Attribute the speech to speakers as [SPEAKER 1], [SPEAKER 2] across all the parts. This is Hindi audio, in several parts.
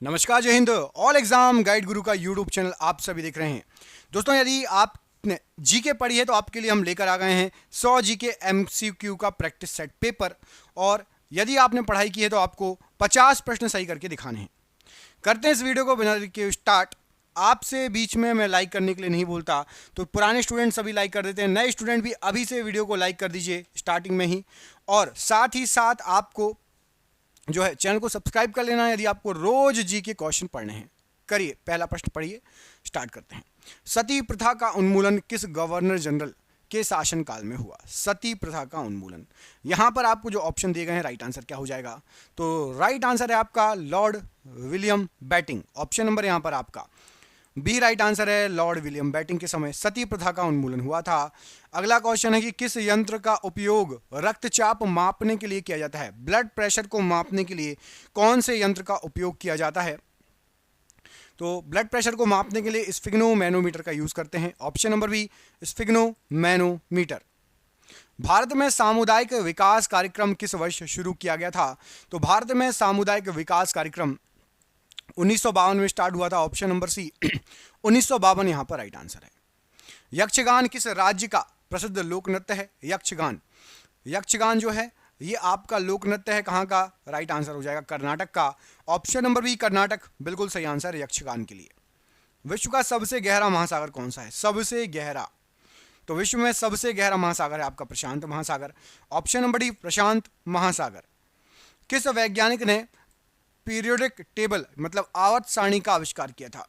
[SPEAKER 1] नमस्कार, जय हिंद। ऑल एग्जाम गाइड गुरु का यूट्यूब चैनल आप सभी देख रहे हैं। दोस्तों, यदि आपने जीके पढ़ी है तो आपके लिए हम लेकर आ गए हैं 100 जीके एमसीक्यू का प्रैक्टिस सेट पेपर। और यदि आपने पढ़ाई की है तो आपको 50 प्रश्न सही करके दिखाने हैं। करते हैं इस वीडियो को बिना के स्टार्ट। आपसे बीच में मैं लाइक करने के लिए नहीं बोलता, तो पुराने स्टूडेंट सभी लाइक कर देते हैं, नए स्टूडेंट भी अभी से वीडियो को लाइक कर दीजिए स्टार्टिंग में ही। और साथ ही साथ आपको जो है चैनल को सब्सक्राइब कर लेना है यदि आपको रोज जी के क्वेश्चन पढ़ने हैं। करिए, पहला प्रश्न पढ़िए, स्टार्ट करते हैं। सती प्रथा का उन्मूलन किस गवर्नर जनरल के शासनकाल में हुआ? सती प्रथा का उन्मूलन। यहां पर आपको जो ऑप्शन दिए गए हैं, राइट आंसर क्या हो जाएगा? तो राइट आंसर है आपका Lord William batting. Option number यहां पर आपका बी राइट आंसर है। लॉर्ड विलियम बैटिंग के समय सती प्रथा का उन्मूलन हुआ था। अगला क्वेश्चन है कि किस यंत्र का उपयोग रक्तचाप मापने के लिए किया जाता है? ब्लड प्रेशर को मापने के लिए कौन से यंत्र का उपयोग किया जाता है? तो ब्लड प्रेशर को मापने के लिए स्फिग्नो मैनोमीटर का यूज करते हैं। Option number B sphygmomanometer. Bharat में सामुदायिक विकास कार्यक्रम किस वर्ष शुरू किया गया था? तो भारत में सामुदायिक विकास कार्यक्रम 1952 में स्टार्ट हुआ था। ऑप्शन नंबर सी 1952 यहां पर राइट आंसर है। यक्षगान किस राज्य का प्रसिद्ध लोक नृत्य है? यक्षगान, यक्षगान जो है ये आपका लोक नृत्य है, कहां का? राइट आंसर हो जाएगा कर्नाटक का। ऑप्शन नंबर बी कर्नाटक बिल्कुल सही आंसर है यक्षगान के लिए। विश्व का सबसे गहरा महासागर कौन सा है? सबसे गहरा, तो विश्व में सबसे गहरा महासागर है आपका प्रशांत महासागर। ऑप्शन नंबर डी प्रशांत महासागर। किस वैज्ञानिक ने पीरियोडिक टेबल मतलब आवर्त सारणी का आविष्कार किया था?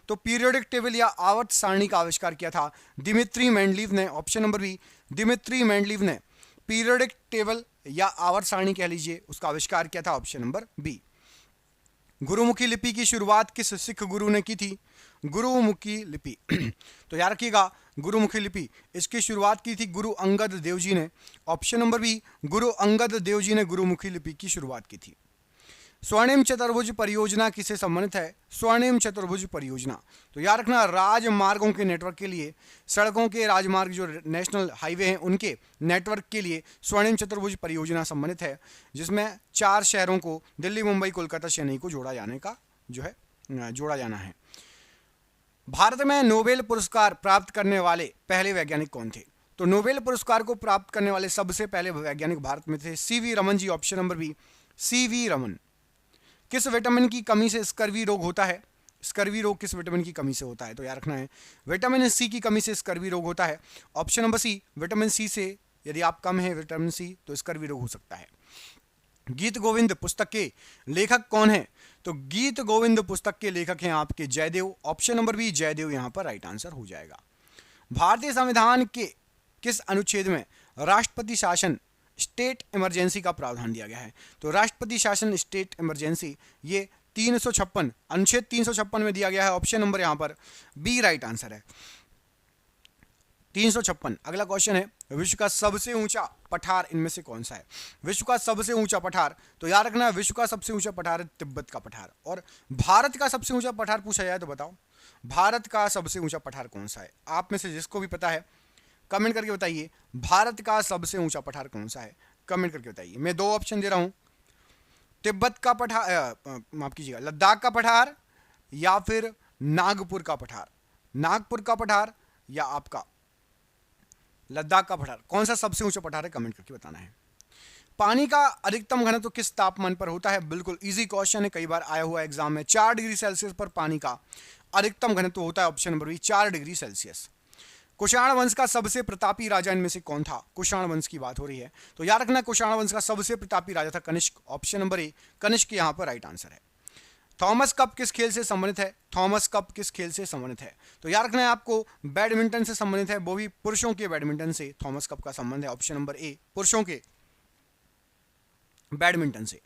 [SPEAKER 1] तो पीरियोडिक टेबल या आवर्त सारणी का आविष्कार किया था दिमित्री मेंडलीव ने। Option number B Dmitri Mendeleev ने पीरियोडिक टेबल या आवर्त सारणी कह लीजिए उसका आविष्कार किया था। Option number B. गुरुमुखी लिपि की शुरुआत किस सिख गुरु ने की थी? गुरुमुखी लिपि तो याद रखिएगा, गुरुमुखी लिपि इसकी शुरुआत की थी गुरु अंगद देव जी ने। Option number B Guru Angad Dev ji ने गुरुमुखी लिपि की शुरुआत की थी। स्वर्णिम चतुर्भुज परियोजना किससे संबंधित है? स्वर्णिम चतुर्भुज परियोजना, तो याद रखना राजमार्गों के नेटवर्क के लिए, सड़कों के राजमार्ग जो नेशनल हाईवे हैं उनके नेटवर्क के लिए स्वर्णिम चतुर्भुज परियोजना संबंधित है, जिसमें 4 शहरों को दिल्ली, मुंबई, कोलकाता, चेन्नई को जोड़ा जाने का जो है जोड़ा जाना है। भारत में नोबेल पुरस्कार प्राप्त करने वाले पहले वैज्ञानिक कौन थे? तो नोबेल पुरस्कार को प्राप्त करने वाले सबसे पहले वैज्ञानिक भारत में थे CV Raman ji. Option number B CV Raman. किस विटामिन की कमी से स्कर्वी रोग होता है? स्कर्वी रोग किस विटामिन की कमी से होता है? तो याद रखना है विटामिन सी की कमी से स्कर्वी रोग होता है। Option number C vitamin C से यदि आप कम है विटामिन सी तो स्कर्वी रोग हो सकता है। गीत गोविंद पुस्तक के लेखक कौन है? तो गीत गोविंद पुस्तक के लेखक हैं आपके Jayadev. Option number B Jayadev यहां पर राइट आंसर हो जाएगा। भारतीय संविधान के किस अनुच्छेद में राष्ट्रपति शासन स्टेट इमरजेंसी का प्रावधान दिया गया है? तो राष्ट्रपति शासन स्टेट इमरजेंसी ये 356 अनुच्छेद 356 में दिया गया है। ऑप्शन नंबर यहां पर बी राइट आंसर है 356। अगला क्वेश्चन है विश्व का सबसे ऊंचा पठार इनमें से कौन सा है? विश्व का सबसे ऊंचा पठार, तो याद रखना विश्व का सबसे ऊंचा पठार है तिब्बत का पठार। और भारत का सबसे ऊंचा पठार पूछा जाए तो बताओ भारत का सबसे ऊंचा पठार कौन सा है? आप में से जिसको भी पता है कमेंट करके बताइए भारत का सबसे ऊंचा पठार कौन सा है? कमेंट करके बताइए। मैं 2 ऑप्शन दे रहा हूं, तिब्बत का पठार, माफ कीजिएगा, लद्दाख का पठार या फिर नागपुर का पठार। नागपुर का पठार या आपका लद्दाख का पठार, कौन सा सबसे ऊंचा पठार है? कमेंट करके बताना है। पानी का अधिकतम घनत्व किस तापमान पर होता है? बिल्कुल इजी क्वेश्चन है, कई बार आया हुआ एग्जाम में। 4 डिग्री सेल्सियस पर पानी का अधिकतम घनत्व होता है। Option number B 4 degree Celsius. Kushan वंश का सबसे प्रतापी राजा इनमें से कौन था? कुषाण वंश की बात हो रही है, तो याद रखना कुषाण वंश का सबसे प्रतापी राजा था Kanishka. Option number A Kanishka यहां पर राइट आंसर है। थॉमस कप किस खेल से संबंधित है? थॉमस कप किस खेल से संबंधित है? तो याद रखना है आपको बैडमिंटन से संबंधित है, वो भी पुरुषों के बैडमिंटन से थॉमस कप का संबंध है। ऑप्शन नंबर ए पुरुषों के बैडमिंटन से।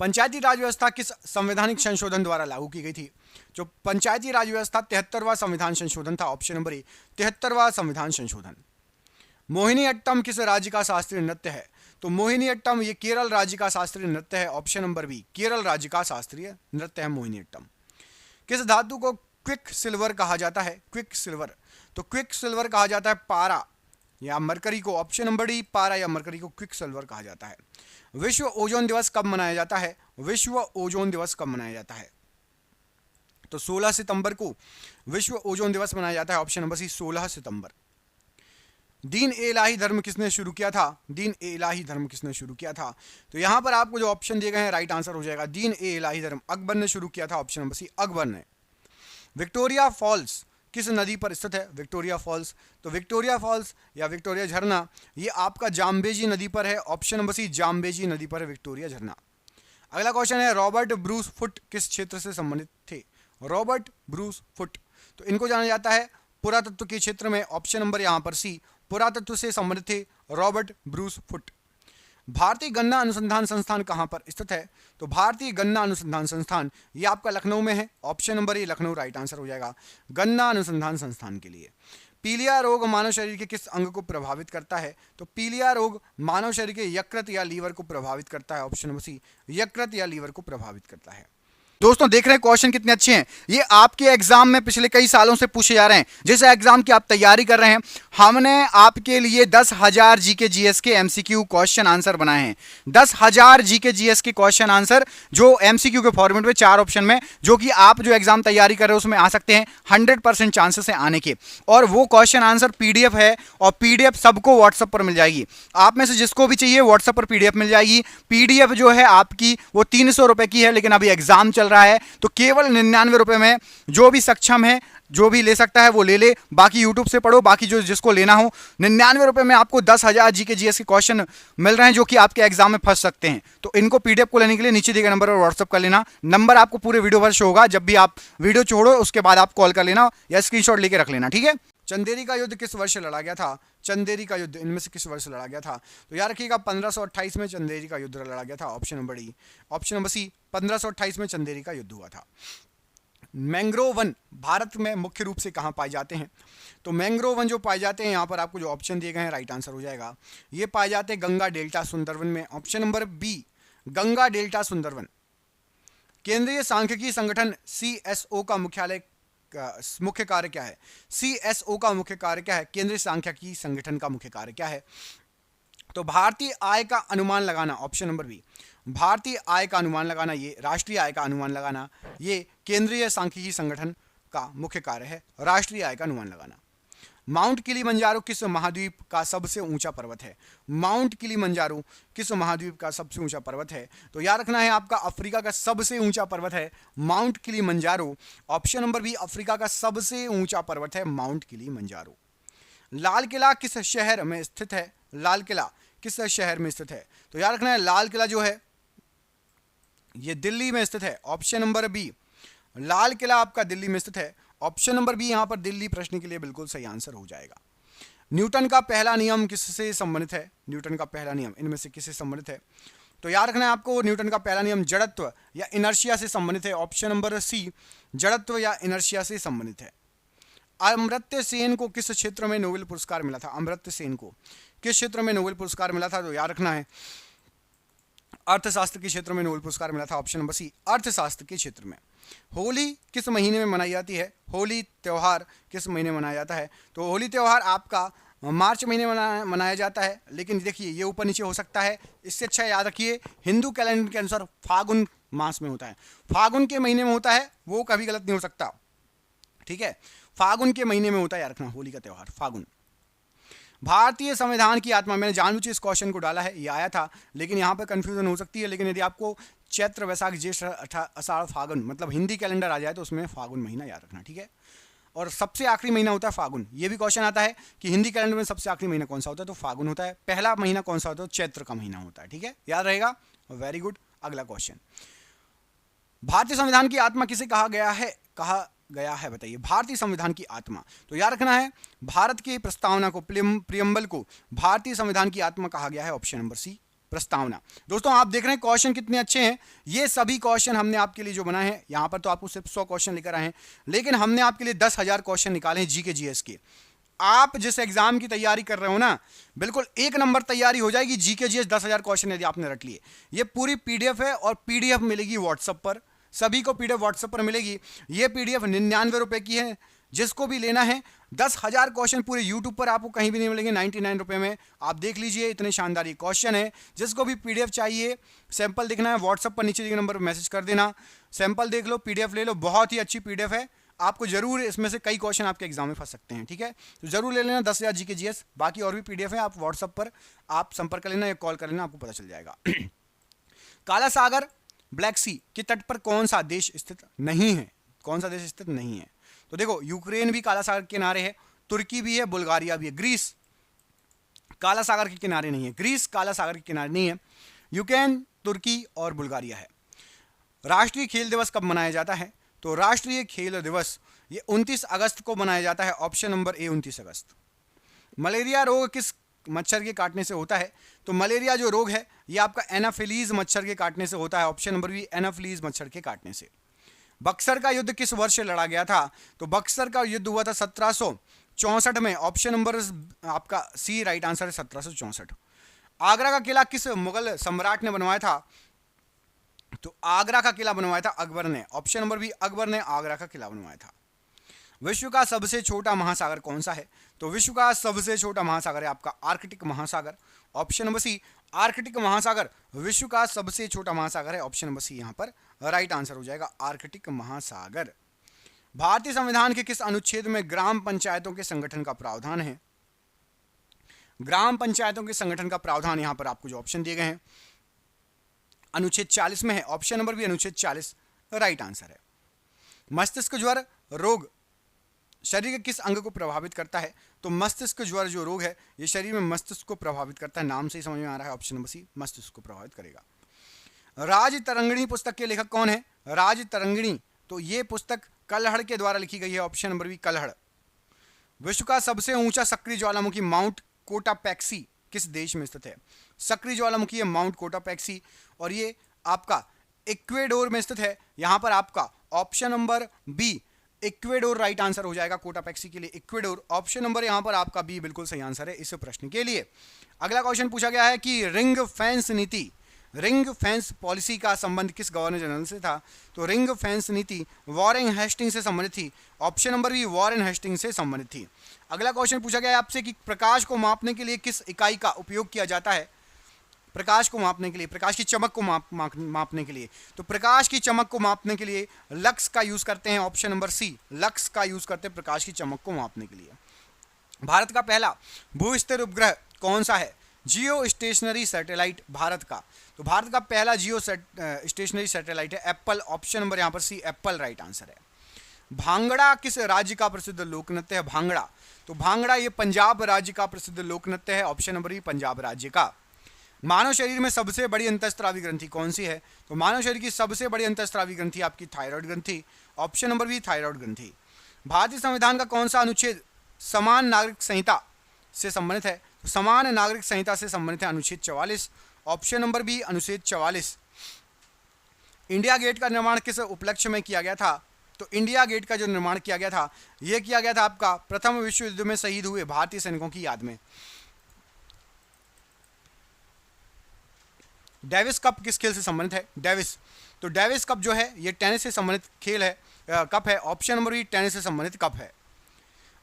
[SPEAKER 1] पंचायती राज व्यवस्था किस संवैधानिक संशोधन द्वारा लागू की गई थी? जो पंचायती राज व्यवस्था 73वां संविधान संशोधन था। ऑप्शन नंबर ए 73वां संविधान संशोधन। मोहिनी अट्टम किस राज्य का शास्त्रीय नृत्य है? तो मोहिनी अट्टम ये केरल राज्य का शास्त्रीय नृत्य है। ऑप्शन नंबर बी केरल राज्य का शास्त्रीय नृत्य है मोहिनी अट्टम। किस धातु को क्विक सिल्वर कहा जाता है? क्विक सिल्वर, तो क्विक सिल्वर कहा जाता है पारा या मरकरी को। ऑप्शन नंबर डी पारा या मरकरी को क्विक सिल्वर कहा जाता है। विश्व ओजोन दिवस कब मनाया जाता है? विश्व ओजोन दिवस कब मनाया जाता है? तो 16 सितंबर को विश्व ओजोन दिवस मनाया जाता है। ऑप्शन नंबर सी 16 सितंबर। दीन ए इलाही धर्म किसने शुरू किया था? दीन ए इलाही धर्म किसने शुरू किया था? तो यहां पर आपको जो ऑप्शन दिए गए हैं राइट आंसर हो जाएगा दीन ए इलाही धर्म अकबर ने शुरू किया था। ऑप्शन नंबर सी अकबर ने। विक्टोरिया फॉल्स किस नदी पर स्थित है? विक्टोरिया फॉल्स, तो विक्टोरिया फॉल्स या विक्टोरिया झरना ये आपका जाम्बेजी नदी पर है। ऑप्शन नंबर सी जाम्बेजी नदी पर है विक्टोरिया झरना। अगला क्वेश्चन है रॉबर्ट ब्रूस फुट किस क्षेत्र से संबंधित थे? रॉबर्ट ब्रूस फुट, तो इनको जाना जाता है पुरातत्व के क्षेत्र में। ऑप्शन नंबर यहां पर सी पुरातत्व से संबंधित थे रॉबर्ट ब्रूस फुट। भारतीय गन्ना अनुसंधान संस्थान कहां पर स्थित है? तो भारतीय गन्ना अनुसंधान संस्थान ये आपका लखनऊ में है। ऑप्शन नंबर ए लखनऊ राइट आंसर हो जाएगा गन्ना अनुसंधान संस्थान के लिए। पीलिया रोग मानव शरीर के किस अंग को प्रभावित करता है? तो पीलिया रोग मानव शरीर के यकृत या लीवर को प्रभावित करता है। ऑप्शन नंबर सी यकृत या लीवर को प्रभावित करता है। दोस्तों देख रहे हैं क्वेश्चन कितने अच्छे हैं। ये आपके एग्जाम में पिछले कई सालों से पूछे जा रहे हैं। जिस एग्जाम की आप तैयारी कर रहे हैं हमने आपके लिए 10,000 जीके जीएस के एमसीक्यू क्वेश्चन आंसर बनाए हैं। 10,000 जीके जीएस के क्वेश्चन आंसर जो एमसीक्यू के फॉर्मेट में 4 ऑप्शन में, जो कि आप जो एग्जाम तैयारी कर रहे हो उसमें आ सकते हैं। 100% चांसेस है आने के। और वो क्वेश्चन आंसर पीडीएफ है और पीडीएफ सबको व्हाट्सएप पर मिल जाएगी। आप में से जिसको भी चाहिए व्हाट्सएप पर पीडीएफ मिल जाएगी। पीडीएफ जो है आपकी वो 300 रुपए की है, लेकिन अभी एग्जाम चल रहा है तो केवल 99 रुपए में जो भी सक्षम है जो भी ले सकता है वो ले ले। बाकी यूट्यूब से पढ़ो, बाकी जो जिसको लेना हो 99 रुपए में आपको 10,000 जीके जीएस के क्वेश्चन मिल रहे हैं जो कि आपके एग्जाम में फंस सकते हैं। तो इनको पीडीएफ को लेने के लिए नीचे दिए गए नंबर पर व्हाट्सएप कर लेना। नंबर आपको पूरे वीडियो पर शो होगा। जब भी आप वीडियो छोड़ो उसके बाद आप कॉल कर लेना या स्क्रीनशॉट लेके रख लेना, ठीक है। चंदेरी का युद्ध किस वर्ष लड़ा गया था? चंदेरी का युद्ध इनमें से किस वर्ष लड़ा गया था? तो याद रखिएगा 1528 में चंदेरी का युद्ध लड़ा गया था। Option number D, option number C 1528 में चंदेरी का युद्ध हुआ था। मैंग्रोव वन भारत में मुख्य रूप से कहां पाए जाते हैं? तो मैंग्रोव वन जो पाए जाते हैं यहां पर आपको जो ऑप्शन दिए गए हैं राइट आंसर हो जाएगा। ये पाए जाते हैं गंगा डेल्टा सुंदरवन में। ऑप्शन नंबर बी गंगा डेल्टा सुंदरवन। केंद्रीय सांख्यिकी संगठन सीएसओ का मुख्य कार्य क्या है? सीएसओ का मुख्य कार्य क्या है? केंद्रीय सांख्यिकी संगठन का मुख्य कार्य क्या है? तो भारतीय आय का अनुमान लगाना। ऑप्शन नंबर बी भारतीय आय का अनुमान लगाना, ये राष्ट्रीय आय का अनुमान लगाना ये केंद्रीय सांख्यिकी संगठन का मुख्य कार्य है। राष्ट्रीय आय का अनुमान लगाना। माउंट किलिमंजारो किस महाद्वीप का सबसे ऊंचा पर्वत है? माउंट किलिमंजारो किस महाद्वीप का सबसे ऊंचा पर्वत है? तो याद रखना है आपका अफ्रीका का सबसे ऊंचा पर्वत है Mount Kilimanjaro. Option number B Africa का सबसे ऊंचा पर्वत है माउंट किलिमंजारो। लाल किला किस शहर में स्थित है? लाल किला किस शहर में स्थित है? तो याद रखना है लाल किला जो है ये दिल्ली में स्थित है। Option number B Lal Qila आपका दिल्ली में स्थित है। ऑप्शन नंबर बी यहां पर दिल्ली प्रश्न के लिए बिल्कुल सही आंसर हो जाएगा। न्यूटन का पहला नियम किससे संबंधित है? न्यूटन का पहला नियम इनमें से किससे संबंधित है? तो याद रखना है आपको न्यूटन का पहला नियम जड़त्व या इनर्शिया से संबंधित है। ऑप्शन नंबर सी जड़त्व या इनर्शिया से संबंधित है। अमर्त्य सेन को किस क्षेत्र में नोबेल पुरस्कार मिला था? अमर्त्य सेन को किस क्षेत्र में नोबेल पुरस्कार मिला था? तो याद रखना है अर्थशास्त्र के क्षेत्र में नोबेल पुरस्कार मिला था। ऑप्शन नंबर सी अर्थशास्त्र के क्षेत्र में। होली किस महीने में मनाई जाती है? होली त्योहार किस महीने मनाया जाता है? तो होली त्योहार आपका मार्च महीने मनाया जाता है, लेकिन देखिए ये ऊपर नीचे हो सकता है। इससे अच्छा याद रखिए हिंदू कैलेंडर के अनुसार फागुन मास में होता है। फागुन के महीने में होता है, वो कभी गलत नहीं हो सकता, ठीक है। फागुन के महीने में होता है याद रखना होली का त्योहार फागुन। भारतीय संविधान की आत्मा, मैंने जानबूझ इस क्वेश्चन को डाला है, ये आया था लेकिन यहाँ पर कंफ्यूजन हो सकती है। लेकिन यदि आपको चैत्र वैशाख ज्येष्ठ आषाढ़ फागुन मतलब हिंदी कैलेंडर आ जाए तो उसमें फागुन महीना याद रखना, ठीक है। और सबसे आखिरी महीना होता है फागुन। ये भी क्वेश्चन आता है कि हिंदी कैलेंडर में सबसे आखिरी महीना कौन सा होता है? तो फागुन होता है। पहला महीना कौन सा होता है? चैत्र का महीना होता है, ठीक है, याद रहेगा। Very good. अगला क्वेश्चन, भारतीय संविधान की आत्मा किसे कहा गया है बताइए। भारतीय संविधान की आत्मा, तो याद रखना है भारत की प्रस्तावना को प्रियम्बल को भारतीय संविधान की आत्मा कहा गया है। ऑप्शन नंबर सी प्रस्तावना। दोस्तों आप देख रहे हैं क्वेश्चन कितने अच्छे हैं। ये सभी क्वेश्चन हमने आपके लिए जो बनाए हैं, यहां पर तो आपको सिर्फ 100 क्वेश्चन लेकर आए हैं, लेकिन हमने आपके लिए 10,000 क्वेश्चन निकाले हैं जीके जीएस के। आप जिस एग्जाम की तैयारी कर रहे हो ना, बिल्कुल 1 नंबर तैयारी हो जाएगी। जीके जीएस 10,000 क्वेश्चन यदि आपने रख लिए। ये पूरी पीडीएफ है और पीडीएफ मिलेगी व्हाट्सएप पर, सभी को पीडीएफ व्हाट्सएप पर मिलेगी। ये पीडीएफ 99 रुपए की है, जिसको भी लेना है 10,000 क्वेश्चन पूरे यूट्यूब पर आपको कहीं भी नहीं मिलेंगे 99 रुपए में। आप देख लीजिए, इतने शानदार ये क्वेश्चन है। जिसको भी पीडीएफ चाहिए, सैंपल देखना है, व्हाट्सएप पर नीचे दिए नंबर पर मैसेज कर देना, सैंपल देख लो, पीडीएफ ले लो। बहुत ही अच्छी पीडीएफ है, आपको जरूर इसमें से कई क्वेश्चन आपके एग्जाम में फंस सकते हैं, ठीक है। तो जरूर ले लेना 10,000 जीके जीएस। बाकी और भी पीडीएफ है, आप व्हाट्सएप पर आप संपर्क कर लेना या कॉल कर लेना, आपको पता चल जाएगा। काला सागर ब्लैक सी के तट पर कौन सा देश स्थित नहीं है? कौन सा देश स्थित नहीं है? तो देखो, यूक्रेन भी काला सागर के किनारे है, तुर्की भी है, बुल्गारिया भी है। ग्रीस काला सागर के किनारे नहीं है, ग्रीस काला सागर के किनारे नहीं है। यूक्रेन, तुर्की और बुल्गारिया है। राष्ट्रीय खेल दिवस कब मनाया जाता है? तो राष्ट्रीय खेल दिवस ये 29 अगस्त को मनाया जाता है। ऑप्शन नंबर ए 29 अगस्त। मलेरिया रोग किस मच्छर के काटने से होता है? तो मलेरिया जो रोग है ये आपका एनाफिलीज मच्छर के काटने से होता है। ऑप्शन नंबर बी एनाफिलीज मच्छर के काटने से। बक्सर का युद्ध किस वर्ष लड़ा गया था? तो बक्सर का युद्ध हुआ था 1764 में। ऑप्शन नंबर आपका सी राइट आंसर है, 1764। आगरा का किला किस मुगल सम्राट ने बनवाया था? तो आगरा का किला बनवाया था अकबर ने। ऑप्शन नंबर बी अकबर ने आगरा का किला बनवाया था। विश्व का सबसे छोटा महासागर कौन सा है? तो विश्व का सबसे छोटा महासागर है आपका आर्कटिक महासागर। ऑप्शन नंबर सी आर्कटिक महासागर विश्व का सबसे छोटा महासागर है। ऑप्शन नंबर सी यहां पर राइट आंसर हो जाएगा, आर्कटिक महासागर। भारतीय संविधान के किस अनुच्छेद में ग्राम पंचायतों के संगठन का प्रावधान है? ग्राम पंचायतों के संगठन का प्रावधान यहां पर आपको जो ऑप्शन दिए गए हैं अनुच्छेद 40 में है। ऑप्शन नंबर बी अनुच्छेद 40 राइट आंसर है। मस्तिष्क ज्वर रोग शरीर के किस अंग को प्रभावित करता है? तो मस्तिष्क ज्वर जो रोग है ये शरीर में मस्तिष्क को प्रभावित करता है। नाम से ही समझ में आ रहा है, ऑप्शन नंबर सी मस्तिष्क को प्रभावित करेगा। राज तरंगिणी पुस्तक के लेखक कौन है? राज तरंगिणी, तो ये पुस्तक कल्हड़ के द्वारा लिखी गई है। Option number B Kalhan. विश्व का सबसे ऊंचा सक्रिय ज्वालामुखी माउंट कोटापैक्सी किस देश में स्थित है? सक्रिय ज्वालामुखी है माउंट कोटापैक्सी और ये आपका इक्वेडोर में स्थित है। यहां पर आपका option number B Ecuador right answer हो जाएगा कोटापैक्सी के लिए, इक्वेडोर। ऑप्शन नंबर यहां पर आपका बी बिल्कुल सही आंसर है इस प्रश्न के लिए। अगला क्वेश्चन पूछा गया है कि रिंग फेंस नीति, रिंग फेंस पॉलिसी का संबंध किस गवर्नर जनरल से था? तो रिंग फेंस नीति वॉरेन हेस्टिंग्स से संबंधित थी। Option number B Warren Hastings से संबंधित थी। अगला क्वेश्चन पूछा गया है आपसे कि प्रकाश को मापने के लिए किस इकाई का उपयोग किया जाता है? प्रकाश को मापने के लिए, प्रकाश की चमक को मापने के लिए, तो प्रकाश की चमक को मापने के लिए लक्स का यूज करते हैं। ऑप्शन नंबर सी लक्स का यूज करते हैं प्रकाश की चमक को मापने के लिए। भारत का पहला भू-स्थिर उपग्रह कौन सा है? जियो स्टेशनरी सैटेलाइट भारत का, तो भारत का पहला जियो स्टेशनरी सैटेलाइट है एप्पल। ऑप्शन नंबर यहां पर सी एप्पल राइट आंसर है। भांगड़ा किस राज्य का प्रसिद्ध लोक नृत्य है? भांगड़ा, तो भांगड़ा ये पंजाब राज्य का प्रसिद्ध लोक नृत्य है। ऑप्शन नंबर बी पंजाब राज्य का। मानव शरीर में सबसे बड़ी अंतःस्रावी ग्रंथि कौन सी है? तो मानव शरीर की सबसे बड़ी अंतःस्रावी ग्रंथि आपकी थायराइड ग्रंथि। ऑप्शन नंबर बी थायराइड ग्रंथि। भारतीय संविधान का कौन सा अनुच्छेद समान नागरिक संहिता से संबंधित है? तो समान नागरिक संहिता से संबंधित है अनुच्छेद 44। ऑप्शन नंबर बी अनुच्छेद 44। इंडिया गेट का निर्माण किस उपलक्ष्य में किया गया था? तो इंडिया गेट का जो निर्माण किया गया था यह किया गया था आपका प्रथम विश्व युद्ध में शहीद हुए भारतीय सैनिकों की याद में। डेविस कप किस खेल से संबंधित है? डेविस, तो डेविस कप जो है ये टेनिस से संबंधित खेल है, कप है। ऑप्शन नंबर बी टेनिस से संबंधित कप है।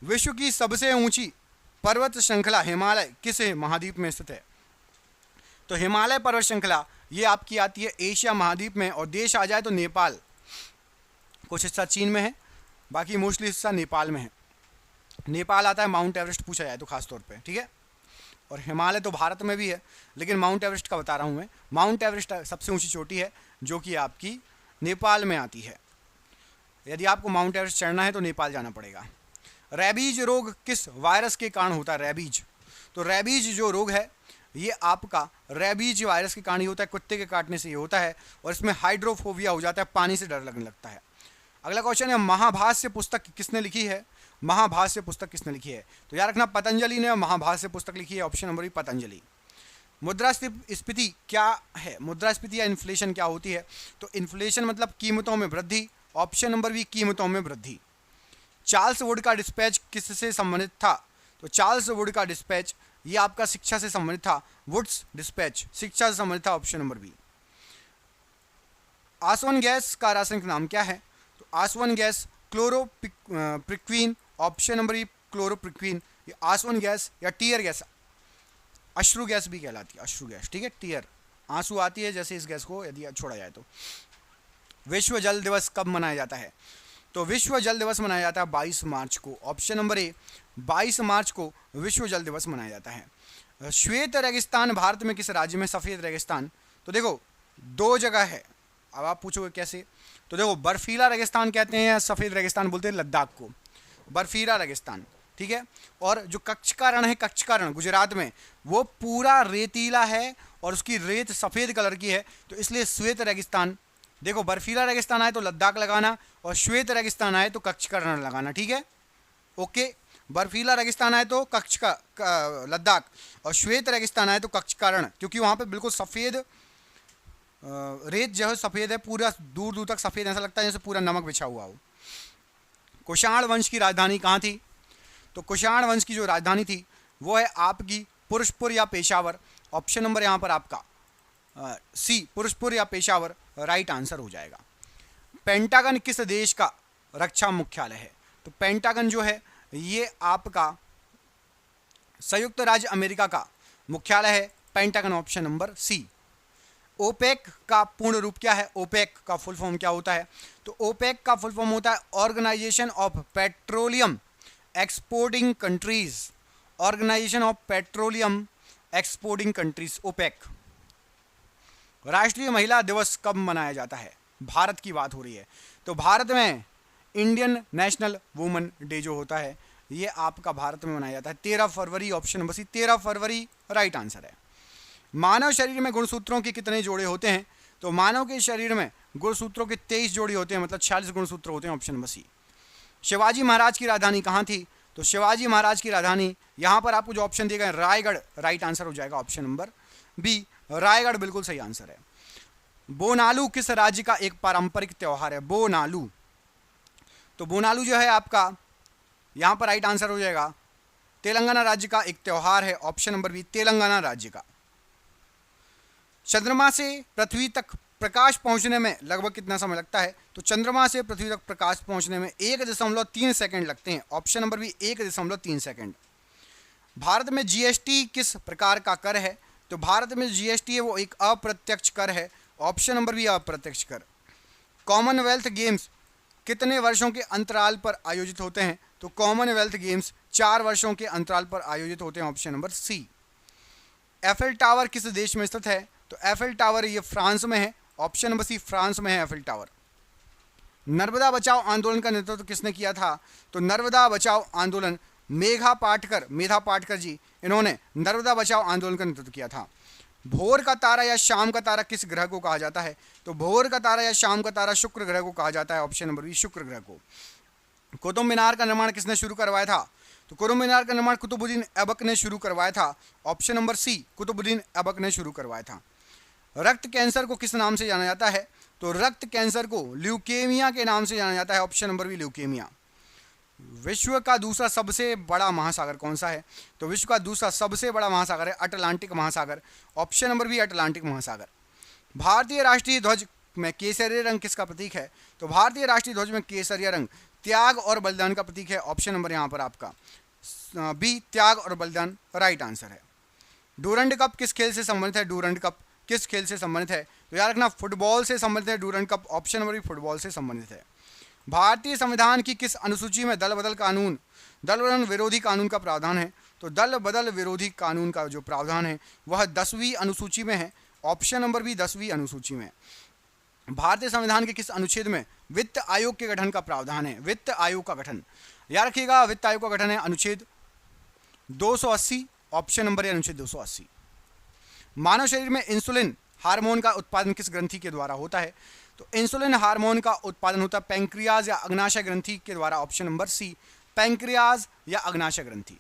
[SPEAKER 1] विश्व की सबसे ऊंची पर्वत श्रृंखला हिमालय किस महाद्वीप में स्थित है? तो हिमालय पर्वत श्रृंखला ये आपकी आती है एशिया महाद्वीप में, और देश आ जाए तो नेपाल, कुछ हिस्सा चीन में है, बाकी मोस्टली हिस्सा नेपाल में है। नेपाल आता है माउंट एवरेस्ट पूछा जाए तो खास तौर पे, ठीक है। और हिमालय तो भारत में भी है, लेकिन माउंट एवरेस्ट का बता रहा हूँ मैं। माउंट एवरेस्ट सबसे ऊंची चोटी है जो कि आपकी नेपाल में आती है। यदि आपको माउंट एवरेस्ट चढ़ना है तो नेपाल जाना पड़ेगा। रेबीज रोग किस वायरस के कारण होता है? रेबीज, तो रेबीज जो रोग है ये आपका रेबीज वायरस के कारण ही होता है, कुत्ते के काटने से ये होता है, और इसमें हाइड्रोफोबिया हो जाता है, पानी से डर लगने लगता है। अगला क्वेश्चन है महाभाष्य पुस्तक किसने लिखी है? महाभाष्य पुस्तक किसने लिखी है? तो याद रखना पतंजलि ने महाभाष्य पुस्तक लिखी है। Option number B Patanjali. मुद्रास्फीति क्या है? मुद्रास्फीति या इन्फ्लेशन क्या होती है? तो इन्फ्लेशन मतलब कीमतों में वृद्धि। ऑप्शन नंबर बी कीमतों में वृद्धि। चार्ल्स वुड का डिस्पैच किससे संबंधित था? तो चार्ल्स वुड का डिस्पैच ये आपका शिक्षा से संबंधित था। वुड्स डिस्पैच शिक्षा से संबंधित था। Option number B. आसवन गैस का रासायनिक नाम क्या है? तो आसवन gas chloropicrin, option number E chloropicrin, ये आसवन गैस या टीयर गैस, अश्रु गैस भी कहलाती है, अश्रु गैस, ठीक है, टीयर, आंसू आती है जैसे इस गैस को यदि छोड़ा जाए तो। विश्व जल दिवस कब मनाया जाता है? तो विश्व जल दिवस मनाया जाता है 22 मार्च को, ऑप्शन नंबर ए 22 मार्च को विश्व जल दिवस मनाया जाता है। श्वेत रेगिस्तान भारत में किस राज्य में? सफ़ेद रेगिस्तान, तो देखो दो जगह है। अब आप पूछोगे कैसे, तो देखो बर्फीला रेगिस्तान कहते हैं या सफ़ेद रेगिस्तान बोलते हैं लद्दाख को, बर्फीला रेगिस्तान, ठीक है। और जो कच्छ का रण है, कच्छ का रण गुजरात में, वो पूरा रेतीला है और उसकी रेत सफ़ेद कलर की है, तो इसलिए श्वेत रेगिस्तान। देखो बर्फीला रेगिस्तान आए तो लद्दाख लगाना और श्वेत रेगिस्तान आए तो कच्छ का रण लगाना, ठीक है, ओके। बर्फीला रेगिस्तान आए तो कच्छ का लद्दाख और श्वेत रेगिस्तान आए तो कच्छ का रण, क्योंकि वहाँ पे बिल्कुल सफ़ेद रेत जो है सफ़ेद है, पूरा दूर दूर तक सफ़ेद, ऐसा लगता है जैसे पूरा नमक बिछा हुआ हो। कुषाण वंश की राजधानी कहाँ थी? तो कुषाण वंश की जो राजधानी थी वो है आपकी पुरुषपुर या पेशावर, ऑप्शन नंबर यहाँ पर आपका सी पुरुषपुर या पेशावर राइट आंसर हो जाएगा। पेंटागन किस देश का रक्षा मुख्यालय है? तो पेंटागन जो है ये आपका संयुक्त राज्य अमेरिका का मुख्यालय है, Pentagon option number C. OPEC का पूर्ण रूप क्या है? ओपेक का फुल फॉर्म क्या होता है? तो ओपेक का फुल फॉर्म होता है organisation of petroleum exporting countries, organisation of petroleum exporting countries, OPEC. राष्ट्रीय महिला दिवस कब मनाया जाता है? भारत की बात हो रही है, तो भारत में इंडियन नेशनल वुमेन डे जो होता है ये आपका भारत में मनाया जाता है 13 फरवरी, ऑप्शन नंबर सी 13 फरवरी राइट आंसर है। मानव शरीर में गुणसूत्रों के कितने जोड़े होते हैं? तो मानव के शरीर में गुणसूत्रों के 23 जोड़े होते हैं, मतलब 46 गुणसूत्र होते हैं, ऑप्शन नंबर सी। शिवाजी महाराज की राजधानी कहाँ थी? तो शिवाजी महाराज की राजधानी, यहाँ पर आपको जो ऑप्शन दिए गए रायगढ़ राइट आंसर हो जाएगा, ऑप्शन नंबर बी रायगढ़ बिल्कुल सही आंसर है। बोनालू किस राज्य का एक पारंपरिक त्यौहार है? बोनालू, तो बोनालू जो है आपका यहाँ पर राइट आंसर हो जाएगा तेलंगाना राज्य का एक त्यौहार है, ऑप्शन नंबर बी तेलंगाना राज्य का। चंद्रमा से पृथ्वी तक प्रकाश पहुंचने में लगभग कितना समय लगता है? तो चंद्रमा से पृथ्वी तक प्रकाश पहुंचने में 1.3 सेकंड लगते हैं, ऑप्शन नंबर बी 1.3 सेकंड। भारत में जीएसटी किस प्रकार का कर है? तो भारत में जीएसटी है वो एक अप्रत्यक्ष कर है, ऑप्शन नंबर बी अप्रत्यक्ष कर। कॉमनवेल्थ गेम्स कितने वर्षों के अंतराल पर आयोजित होते हैं? तो कॉमनवेल्थ गेम्स 4 वर्षों के अंतराल पर आयोजित होते हैं, option number C. Eiffel tower किस देश में स्थित है? तो एफएल टावर ये फ्रांस में है, ऑप्शन नंबर सी फ्रांस में है एफएल टावर। नर्मदा बचाओ आंदोलन का नेतृत्व किसने किया था? तो नर्मदा बचाओ आंदोलन मेधा पाटकर जी, इन्होंने नर्मदा बचाओ आंदोलन का नेतृत्व किया था। भोर का तारा या शाम का तारा किस ग्रह को कहा जाता है? तो भोर का तारा या शाम का तारा शुक्र ग्रह को कहा जाता है, ऑप्शन नंबर बी शुक्र ग्रह को। कुतुब मीनार का निर्माण किसने शुरू करवाया था? तो कुतुब मीनार का निर्माण कुतुबुद्दीन ऐबक ने शुरू करवाया था, option number C Qutubuddin Aibak ने शुरू करवाया था। रक्त कैंसर को किस नाम से जाना जाता है? तो रक्त कैंसर को ल्यूकेमिया के नाम से जाना जाता है, ऑप्शन नंबर बी ल्यूकेमिया। विश्व का दूसरा सबसे बड़ा महासागर कौन सा है? तो विश्व का दूसरा सबसे बड़ा महासागर है अटलांटिक महासागर, ऑप्शन नंबर बी अटलांटिक महासागर। भारतीय राष्ट्रीय ध्वज में केसरिया रंग किसका प्रतीक है? तो भारतीय राष्ट्रीय ध्वज में केसरिया रंग त्याग और बलिदान का प्रतीक है, ऑप्शन नंबर यहाँ पर आपका बी त्याग और बलिदान राइट आंसर है। डूरंड कप किस खेल से संबंधित है? डूरंड कप किस खेल से संबंधित है? तो याद रखना फुटबॉल से संबंधित है Durand Cup, option number B football से संबंधित है। भारतीय संविधान की किस अनुसूची में दल बदल विरोधी कानून का प्रावधान है? तो दल बदल विरोधी कानून का जो प्रावधान है वह 10वीं अनुसूची में है, ऑप्शन नंबर बी 10वीं अनुसूची में। भारतीय संविधान के किस अनुच्छेद में वित्त आयोग के गठन का प्रावधान है? वित्त आयोग का गठन, याद रखिएगा वित्त आयोग का गठन है अनुच्छेद 280, ऑप्शन नंबर है अनुच्छेद 280। मानव शरीर में इंसुलिन हार्मोन का उत्पादन किस ग्रंथि के द्वारा होता है? तो इंसुलिन हार्मोन का उत्पादन होता है पैंक्रियाज या अग्नाशय ग्रंथि के द्वारा, ऑप्शन नंबर सी पैंक्रियाज या अग्नाशय ग्रंथि।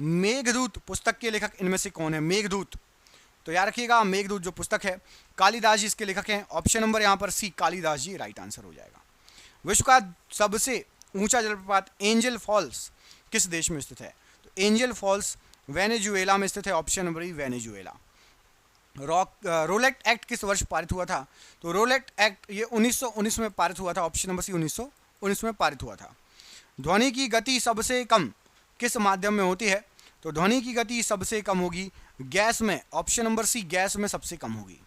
[SPEAKER 1] मेघदूत पुस्तक के लेखक इनमें से कौन है? मेघदूत, तो याद रखिएगा मेघदूत जो पुस्तक है कालिदास जी इसके लेखक हैं, ऑप्शन नंबर यहाँ पर सी कालिदास जी राइट आंसर हो जाएगा। विश्व का सबसे ऊंचा जलप्रपात एंजल फॉल्स किस देश में स्थित है? तो एंजल फॉल्स वेनेजुएला में स्थित है, option number E Venezuela. Rowlatt Act किस वर्ष पारित हुआ था? तो रोलेट एक्ट ये 1919 में पारित हुआ था, ऑप्शन नंबर सी 1919। 19 में पारित हुआ था। ध्वनि की गति सबसे कम किस माध्यम में होती है? तो ध्वनि की गति सबसे कम होगी गैस में, ऑप्शन नंबर सी, गैस में सबसे कम होगी।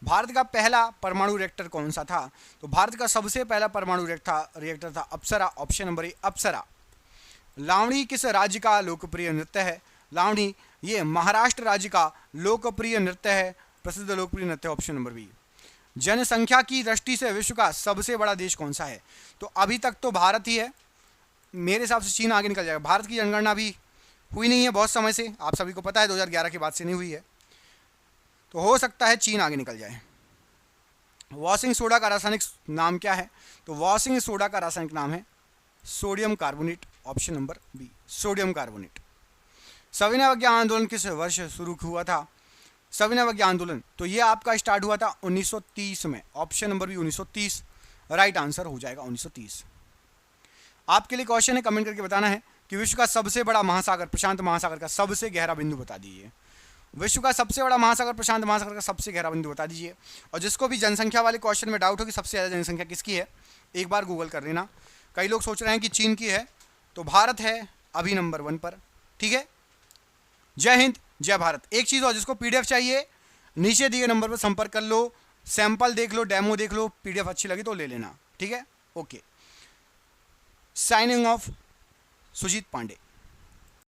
[SPEAKER 1] भारत का पहला परमाणु रिएक्टर कौन सा था? तो भारत का सबसे पहला परमाणु रिएक्टर था अप्सरा, ऑप्शन नंबर ए, अप्सरा। लावणी किस राज्य का लोकप्रिय नृत्य है? लावणी ये महाराष्ट्र राज्य का लोकप्रिय नृत्य है, प्रसिद्ध लोकप्रिय नृत्य, ऑप्शन नंबर बी। जनसंख्या की दृष्टि से विश्व का सबसे बड़ा देश कौन सा है? तो अभी तक तो भारत ही है, मेरे हिसाब से चीन आगे निकल जाएगा। भारत की जनगणना भी हुई नहीं है बहुत समय से, आप सभी को पता है 2011 के बाद से नहीं हुई है, तो हो सकता है चीन आगे निकल जाए। वॉशिंग सोडा का रासायनिक नाम क्या है? तो वॉशिंग सोडा का रासायनिक नाम है sodium carbonate, option number B, sodium carbonate. सविनय अवज्ञा आंदोलन किस वर्ष शुरू हुआ था? सविनय अवज्ञा आंदोलन तो ये आपका स्टार्ट हुआ था 1930 में, option number B 1930, right answer हो जाएगा 1930। आपके लिए क्वेश्चन है, कमेंट करके बताना है कि विश्व का सबसे बड़ा महासागर, प्रशांत महासागर का सबसे गहरा बिंदु बता दीजिए। विश्व का सबसे बड़ा महासागर, प्रशांत महासागर का सबसे गहरा बिंदु बता दीजिए। और जिसको भी जनसंख्या वाले क्वेश्चन में डाउट हो कि सबसे ज़्यादा जनसंख्या किसकी है, एक बार गूगल कर लेना। कई लोग सोच रहे हैं कि चीन की है, तो भारत है अभी नंबर 1 पर, ठीक है। जय हिंद, जय भारत। एक चीज़ और, जिसको पीडीएफ चाहिए नीचे दिए नंबर पर संपर्क कर लो, सैंपल देख लो, डेमो देख लो, पीडीएफ अच्छी लगी तो ले लेना, ठीक है। Okay, signing off, Sujeet Pandey.